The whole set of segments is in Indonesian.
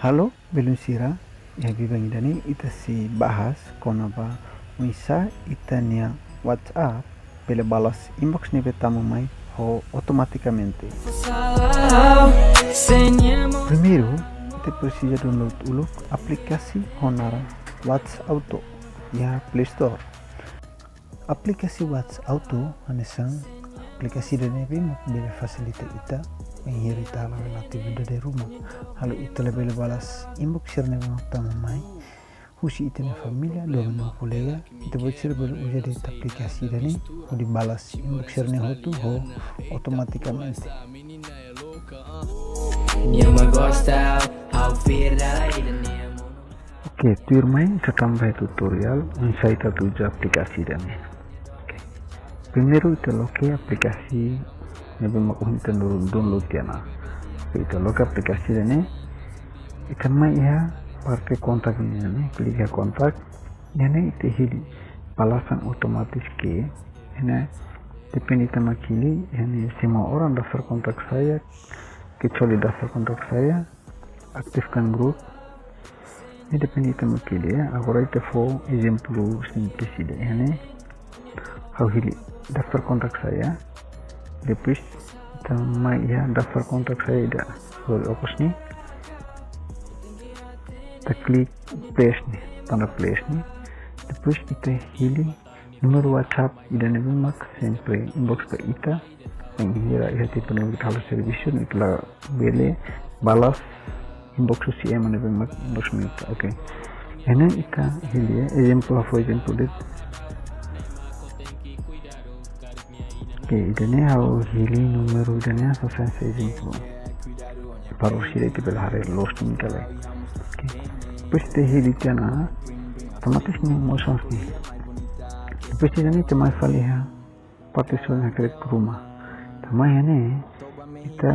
Halo, belum sira ya bibang idani ita si bahas konaba misa itania WhatsApp pela balas inbox ni betamo mai ho automaticamente. Primeiro, te precisa download uluk aplikasi Honara WhatsApp Auto ya Play Store. Aplikasi WhatsApp Auto anesang aplikasi dan remote bela fasilita ita menghirita la relatif dari rumah. Halo ita lebih balas inbox sirne tama mai husi ita na familia do na kolega ita bocir belu uja di aplikasi dani di balas inbox sirne hotu ho automaticamente. Oke, tuir main tambah tutorial insight tujuh aplikasi dani. Primero ita loke aplikasi nabi makuhin ita download yana. Ita loke aplikasi dani ita mai ya parte kontak ini klik ya kontak ini ita hili balasan otomatis ke ini depende ita makili ini semua orang daftar kontak saya kecuali daftar kontak saya aktifkan grup ini depende ita makili ya agora ita fo exemplo simples ini how hili daftar kontak saya depois kita mai ya daftar kontak saya ida sorry opus nih kita klik place nih tanda place nih depois kita pilih nomor WhatsApp ida mak sempre inbox ke ita yang hira ya tipe nomor halo service itulah bele balas inbox si emang mak inbox mita oke ini ita pilih example for example Oke, ini how hili numero idane selesai sejumpa. Baru sih itu belahare lost nih kali. Oke, terus teh hili tiana otomatis nih motion nih. Terus ini cuma file ya, partition ke rumah. Tama ya nih, kita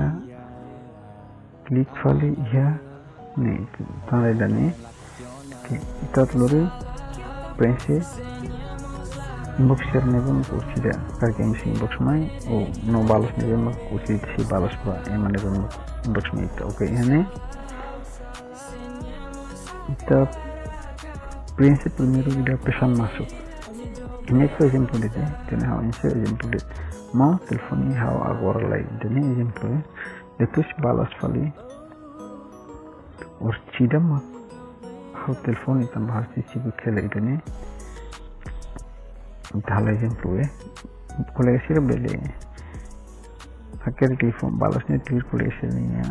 klik file ya, nih tanda idane. Oke, kita teluri princess inbox sirne pun tidak karena si inbox mai no balas nih mak si balas pak emang nih inbox mai itu oke ini kita prinsip primero udah pesan masuk ini exemplo deh dan how exemplo deh mau teleponnya how agora lain dan ini exemplo depois balas fali or tidak mak how telepon itu tambah sisi bukele itu nih entahlah exemplo kolega sira bele akhir telepon balasnya tweet kolega sirnya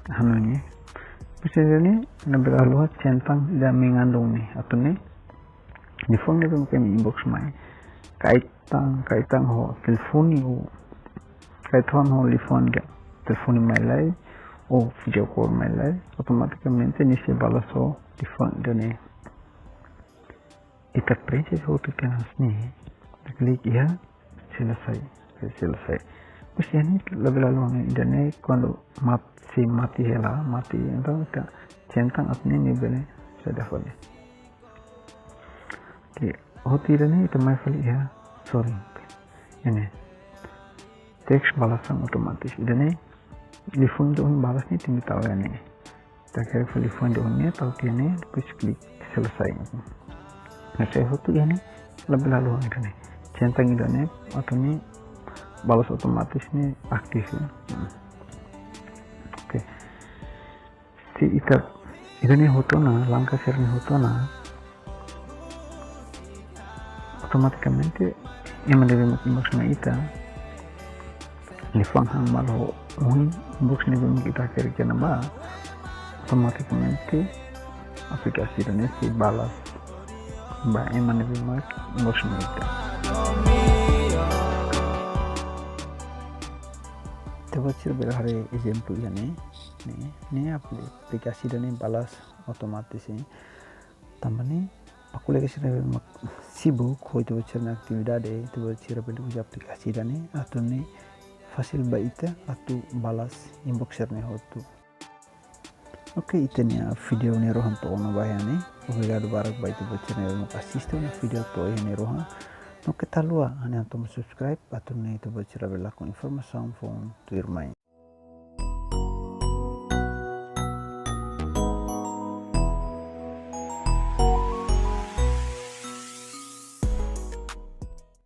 hananya bisa ini nambah luat centang dan mengandung nih atau nih di phone itu mungkin inbox mai kaitan ho telepon itu kaitan ho telepon mai lai video call mai lai automaticamente ini se balas ho di phone dan ita princess hotu kenas nih klik ya selesai terus ini lebih lalu ini kalau mati hela mati itu kita centang atau ini boleh sudah boleh oke hotu ini itu my file ya sorry ini teks balasan otomatis ini telepon doang balasnya tinggi tahu ya nih kita kira telepon doangnya tahu ini terus klik selesai nah saya foto ini lebih lalu itu nih centang ini atau ini balas otomatis nih aktif ya oke si itu nih foto nah langkah share nih foto nah automaticamente yang menjadi inbox na ita lifang hang malu inbox nih belum kita kira nama automaticamente aplikasi dan si balas Mbak Eman lebih mak inbox mereka. Coba sih berhari exemplo ya nih aplikasi dan balas otomatis ini. Tambah nih aku lagi sibuk itu cerna aktivitas itu bercerita pada aplikasi dan atau nih fasil baita atau balas inbox nih hotu. Oke, itu nih video nih rohan to ono bayani. Obrigado barak baik tu channel mo assist na video to ini rohan. No kita lua ane antum subscribe atau nih itu bercerita bela informasi phone to your mind.